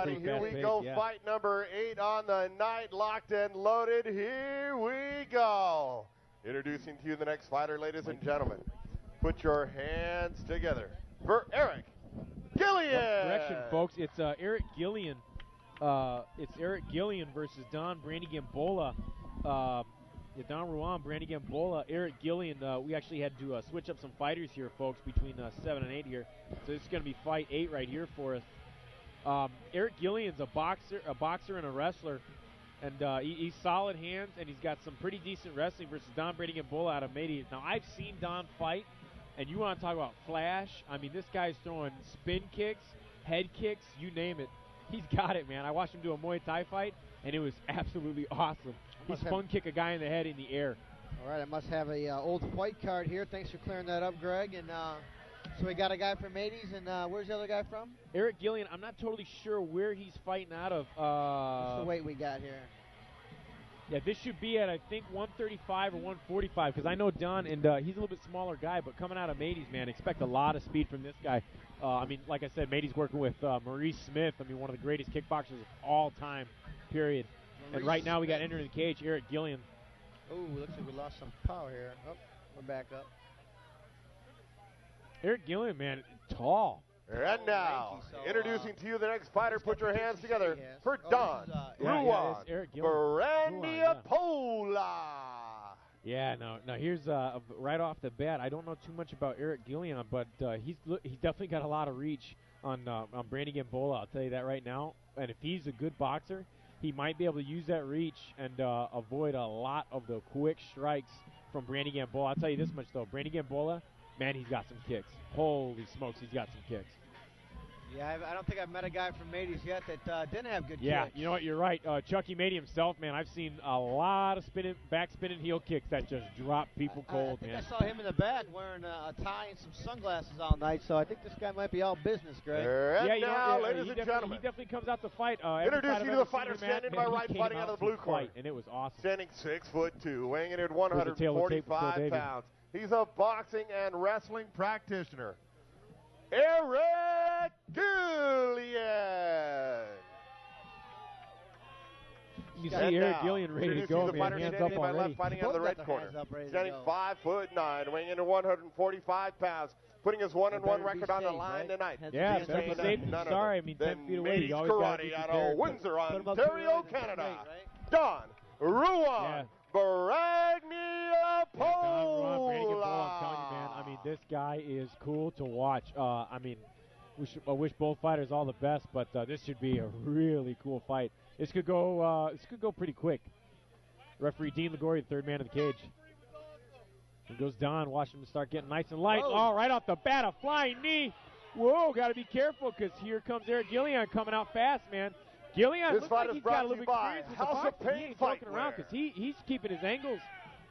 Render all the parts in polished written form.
righty, here we go. Yeah. Fight number 8 on the night, locked and loaded. Here we go. Introducing to you the next fighter, ladies and gentlemen. Put your hands together for Eric Gillian. Correction, folks. It's Eric Gillian. It's Eric Gillian versus Don Bradigampola. Donruwan, Bradigampola, Eric Gillian. We actually had to switch up some fighters here, folks, between 7 and 8 here. So this is going to be fight 8 right here for us. Eric Gillian's a boxer and a wrestler, and he's solid hands, and he's got some pretty decent wrestling versus Don Bradigampola out of Mady. Now, I've seen Don fight, and you want to talk about flash. I mean, this guy's throwing spin kicks, head kicks, you name it. He's got it, man. I watched him do a Muay Thai fight, and it was absolutely awesome. He spun kick a guy in the head in the air. All right, I must have a old fight card here. Thanks for clearing that up, Greg. And so we got a guy from Mady's, and where's the other guy from? Eric Gillian. I'm not totally sure where he's fighting out of. What's the weight we got here? Yeah, this should be at, I think, 135 or 145, because I know Don, and he's a little bit smaller guy, but coming out of Mady's, man, expect a lot of speed from this guy. I mean, like I said, Mady's working with Maurice Smith. I mean, one of the greatest kickboxers of all time, period. And right now we got entering the cage, Eric Gillian. Oh, looks like we lost some power here. Oh, we're back up. Eric Gillian, man, tall. And now, introducing to you the next fighter. Put your hands together for Don Ruwan, Bradigampola. Yeah, no. Here's right off the bat. I don't know too much about Eric Gillian, but he's definitely got a lot of reach on Bradigampola. I'll tell you that right now. And if he's a good boxer, he might be able to use that reach and avoid a lot of the quick strikes from Bradigampola. I'll tell you this much though, Bradigampola, man, he's got some kicks. Holy smokes, he's got some kicks. Yeah, I don't think I've met a guy from Mady's yet that didn't have good kicks. Yeah, you know what, you're right. Chucky Mady himself, man, I've seen a lot of back spinning heel kicks that just drop people cold, man. I saw him in the back wearing a tie and some sunglasses all night, so I think this guy might be all business, Greg. And now, ladies and gentlemen, he definitely comes out to fight. Introducing you to the fighter standing by right, fighting out of the blue corner. And it was awesome. Standing 6'2", weighing in at 145 pounds. He's a boxing and wrestling practitioner. Eric Gillian. You see Eric Gillian ready to go, man. Hands up already. Fighting out of the red corner. Standing 5'9", weighing in at 145 pounds, putting his 1-1 record on the line tonight. Yeah, that's safety. Sorry, I mean 10 feet away. You always got to be out of Windsor, Ontario, Canada. Don Ruwan. Bradigampola. I'm telling you, man. I mean, this guy is cool to watch. I mean, I wish both fighters all the best, but this should be a really cool fight. This could go pretty quick. Referee Dean Ligori, the third man of the cage. Here goes Don. Watch him start getting nice and light. Oh, right off the bat, a flying knee. Whoa, got to be careful because here comes Eric Gillian coming out fast, man. Gillian looks like he's got a little experience with the boxing. He ain't joking around because he's keeping his angles.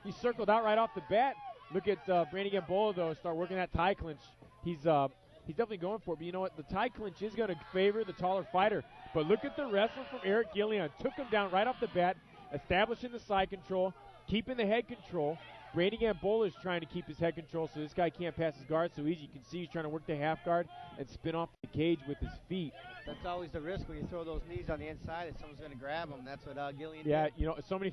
He's circled out right off the bat. Look at Bradigampola, though, start working that tie clinch. He's definitely going for it. But you know what? The tie clinch is going to favor the taller fighter. But look at the wrestling from Eric Gillian. Took him down right off the bat, establishing the side control, keeping the head control. Bradigampola is trying to keep his head control so this guy can't pass his guard so easy. You can see he's trying to work the half guard and spin off the cage with his feet. That's always the risk when you throw those knees on the inside that someone's going to grab them. That's what Gillian did. Yeah, did. you know, so many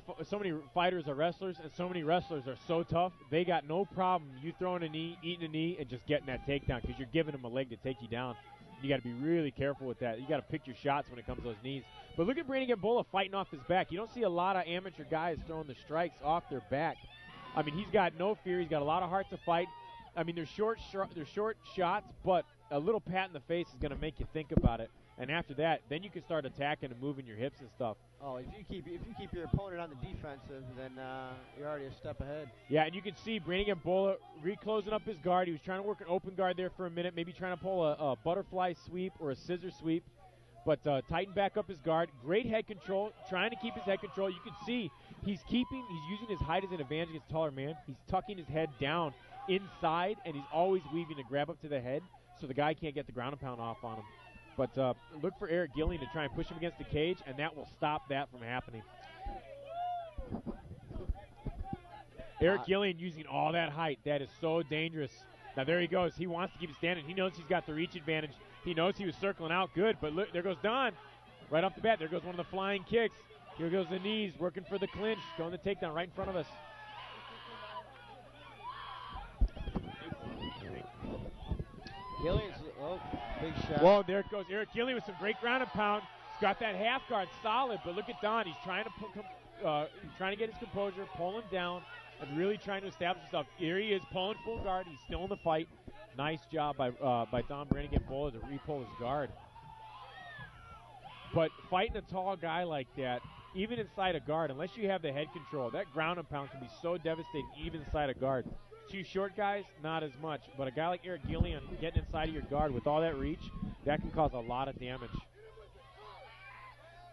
fighters are wrestlers, and so many wrestlers are so tough. They got no problem you throwing a knee, eating a knee, and just getting that takedown because you're giving them a leg to take you down. You got to be really careful with that. You got to pick your shots when it comes to those knees. But look at Bradigampola fighting off his back. You don't see a lot of amateur guys throwing the strikes off their back. I mean, he's got no fear. He's got a lot of heart to fight. I mean, they're short shots, but a little pat in the face is going to make you think about it. And after that, then you can start attacking and moving your hips and stuff. Oh, if you keep your opponent on the defensive, then you're already a step ahead. Yeah, and you can see Bradigampola reclosing up his guard. He was trying to work an open guard there for a minute, maybe trying to pull a butterfly sweep or a scissor sweep, but tighten back up his guard. Great head control, trying to keep his head control. You can see he's using his height as an advantage against a taller man. He's tucking his head down inside, and he's always weaving to grab up to the head so the guy can't get the ground and pound off on him. But look for Eric Gillian to try and push him against the cage, and that will stop that from happening. Eric Gillian using all that height. That is so dangerous. Now, there he goes. He wants to keep it standing. He knows he's got the reach advantage. He knows he was circling out good, but look, there goes Don. Right off the bat, there goes one of the flying kicks. Here goes the knees, working for the clinch, going the takedown right in front of us. Gillian's, big shot. Whoa, there it goes. Eric Gillian with some great ground and pound. He's got that half guard solid, but look at Don. He's trying to get his composure, pull him down, and really trying to establish himself. Here he is, pulling full guard. He's still in the fight. Nice job by Don Bradigampola to re-pull his guard. But fighting a tall guy like that, even inside a guard, unless you have the head control, that ground and pound can be so devastating even inside a guard. Two short guys, not as much. But a guy like Eric Gillian getting inside of your guard with all that reach, that can cause a lot of damage.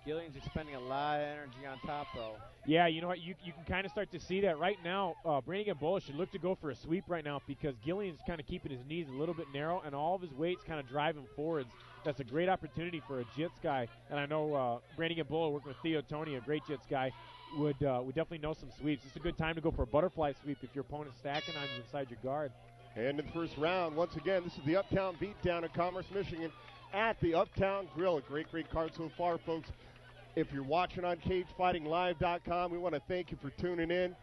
Gillian's expending a lot of energy on top, though. Yeah, you know what? You can kind of start to see that right now. Bradigampola should look to go for a sweep right now because Gillian's kind of keeping his knees a little bit narrow, and all of his weight's kind of driving forwards. That's a great opportunity for a jits guy. And I know Bradigampola, working with Theo Tony, a great jits guy, would definitely know some sweeps. It's a good time to go for a butterfly sweep if your opponent's stacking on you inside your guard. And in the first round, once again, this is the Uptown Beatdown in Commerce, Michigan, at the Uptown Grill. A great card so far, folks. If you're watching on CageFightingLive.com, we want to thank you for tuning in.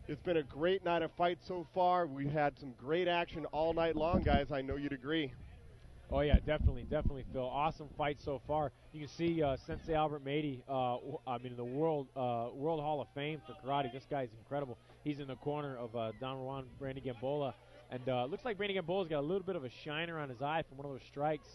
It's been a great night of fights so far. We've had some great action all night long, guys. I know you'd agree. Oh, yeah, definitely, Phil. Awesome fight so far. You can see Sensei Albert Mady, in the World Hall of Fame for karate. This guy's incredible. He's in the corner of Donruwan Bradigampola. And looks like Bradigampola got a little bit of a shiner on his eye from one of those strikes.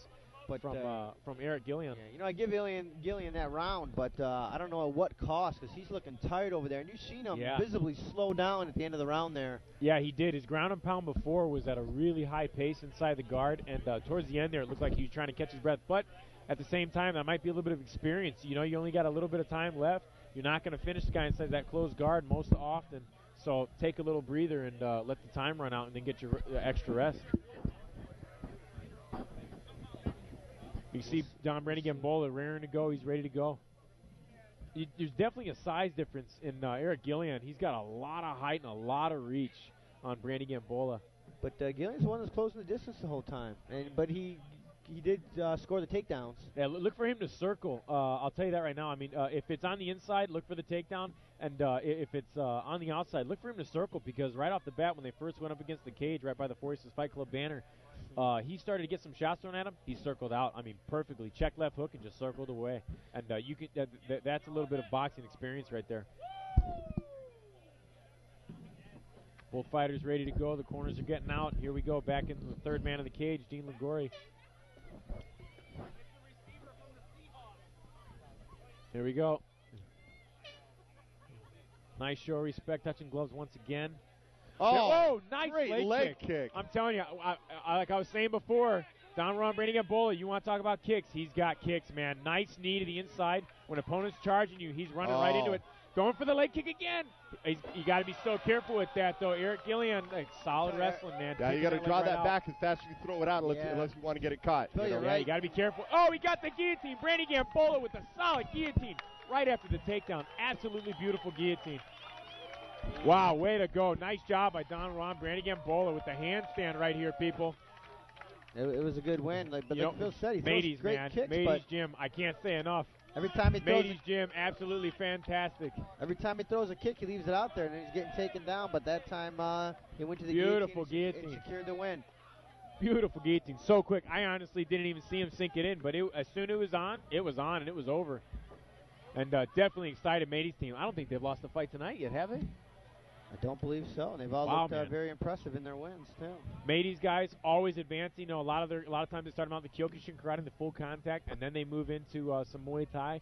But from Eric Gillian. Yeah, I give Gillian that round, but I don't know at what cost because he's looking tired over there. And you've seen him visibly slow down at the end of the round there. Yeah, he did. His ground and pound before was at a really high pace inside the guard, and towards the end there it looked like he was trying to catch his breath. But at the same time, that might be a little bit of experience. You know, you only got a little bit of time left. You're not going to finish the guy inside that closed guard most often. So take a little breather and let the time run out and then get your extra rest. You see Don Bradigampola raring to go. He's ready to go. There's definitely a size difference in Eric Gillian. He's got a lot of height and a lot of reach on Bradigampola. But Gillian's the one that's closing the distance the whole time. But he did score the takedowns. Yeah, look for him to circle. I'll tell you that right now. I mean, if it's on the inside, look for the takedown. And if it's on the outside, look for him to circle because right off the bat when they first went up against the cage right by the Forces Fight Club banner, he started to get some shots thrown at him. He circled out. I mean, perfectly. Check left hook and just circled away. And you can that's a little bit of boxing experience right there. Both fighters ready to go. The corners are getting out. Here we go. Back into the third man of the cage, Dean Ligori. Here we go. Nice show of respect. Touching gloves once again. Oh, nice great leg kick. I'm telling you, like I was saying before, Donruwan Bradigampola, you want to talk about kicks. He's got kicks, man. Nice knee to the inside. When opponent's charging you, he's running right into it. Going for the leg kick again. You got to be so careful with that, though. Eric Gillian, solid wrestling, man. Yeah, you got to draw that back as fast as you throw it out unless you want to get it caught. Yeah, you got to be careful. Oh, he got the guillotine. Bradigampola with a solid guillotine right after the takedown. Absolutely beautiful guillotine. Wow, way to go. Nice job by Donruwan Bradigampola with the handstand right here, people. It was a good win. But like Phil said, he Mady's, throws great man. kicks. Mady's gym, I can't say enough. Every time he throws Mady's gym, absolutely fantastic. Every time he throws a kick, he leaves it out there, and then he's getting taken down. But that time, he went to the beautiful guillotine and secured the win. Beautiful guillotine, so quick. I honestly didn't even see him sink it in, but as soon as it was on, and it was over. And definitely excited Mady's team. I don't think they've lost a fight tonight yet, have they? I don't believe so. And they've all looked very impressive in their wins too. Mady's guys always advancing. You know, a lot of times they start them out in the Kyokushin karate, in the full contact, and then they move into some Muay Thai.